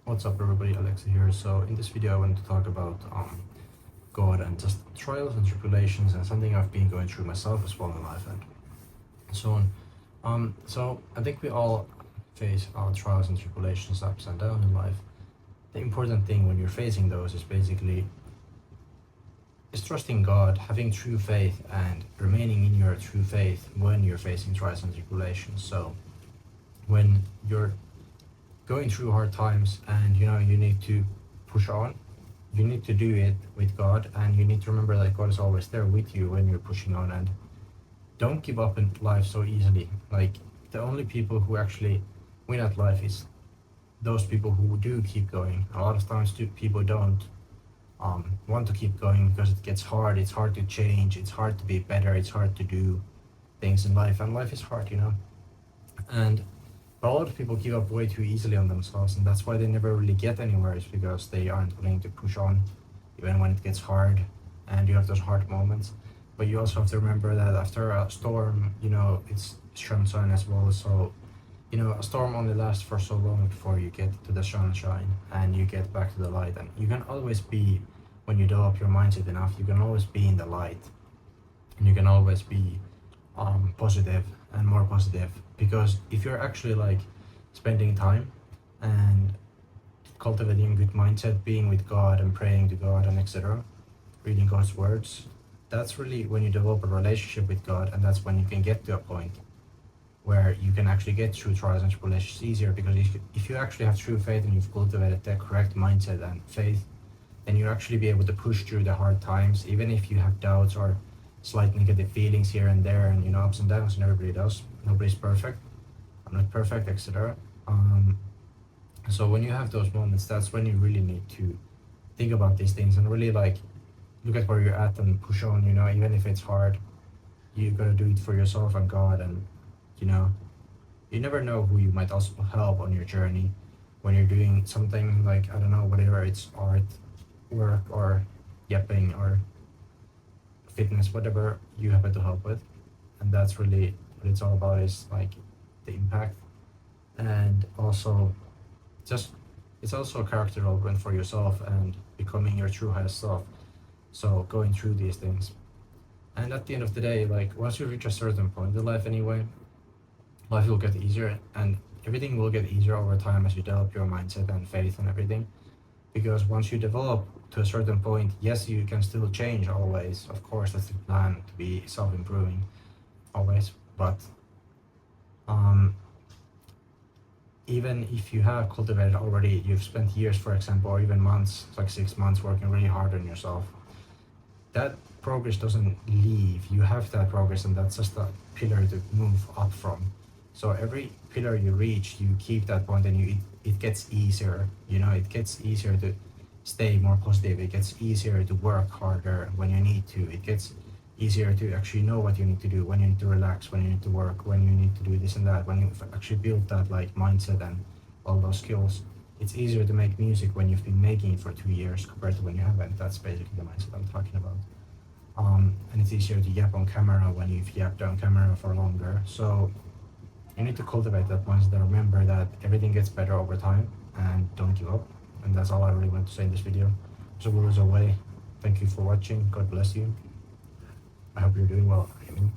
What's up everybody, Alexa here. So in this video I want to talk about God and just trials and tribulations and something I've been going through myself as well in life and so on. So I think we all face our trials and tribulations, ups and downs in life. The important thing when you're facing those is basically trusting God, having true faith and remaining in your true faith when you're facing trials and tribulations. So when you're going through hard times and you need to push on, you need to do it with God, and you need to remember that God is always there with you when you're pushing on, and don't give up in life so easily. Like, the only people who actually win at life is those people who do keep going. A lot of times people don't want to keep going because it gets hard. It's hard to change, it's hard to be better, it's hard to do things in life, and life is hard, and but a lot of people give up way too easily on themselves, and that's why they never really get anywhere, is because they aren't willing to push on even when it gets hard and you have those hard moments. But you also have to remember that after a storm, it's sunshine as well. So a storm only lasts for so long before you get to the sunshine and you get back to the light. And you can always be, when you develop your mindset enough, you can always be in the light, and you can always be positive and more positive. Because if you're actually like spending time and cultivating a good mindset, being with God and praying to God and etc., reading God's words, that's really when you develop a relationship with God, and that's when you can get to a point where you can actually get through trials and tribulations easier. Because if you actually have true faith and you've cultivated the correct mindset and faith, then you'll actually be able to push through the hard times, even if you have doubts or slight negative feelings here and there, and ups and downs, and everybody does. Nobody's perfect. I'm not perfect, etc. So when you have those moments, that's when you really need to think about these things and really like look at where you're at and push on. Even if it's hard, you gotta do it for yourself and God. And you never know who you might also help on your journey when you're doing something like, I don't know, whatever, it's art, work, or yapping, or fitness, whatever you happen to help with. And that's really what it's all about, is like the impact. And also it's also a character development for yourself and becoming your true highest self. So going through these things, and at the end of the day, like once you reach a certain point in life anyway, life will get easier, and everything will get easier over time as you develop your mindset and faith and everything. Because once you develop to a certain point, yes, you can still change always. Of course, that's the plan, to be self-improving always. But even if you have cultivated already, you've spent years, for example, or even months, like 6 months, working really hard on yourself, that progress doesn't leave. You have that progress, and that's just a pillar to move up from. So every pillar you reach, you keep that point, and it gets easier. It gets easier to stay more positive. It gets easier to work harder when you need to. It gets easier to actually know what you need to do, when you need to relax, when you need to work, when you need to do this and that. When you actually build that like mindset and all those skills, it's easier to make music when you've been making it for 2 years compared to when you haven't. That's basically the mindset I'm talking about. And it's easier to yap on camera when you've yapped on camera for longer. So you need to cultivate that mindset and remember that everything gets better over time, and don't give up. And that's all I really want to say in this video. So always away. Thank you for watching. God bless you. I hope you're doing well. Amen.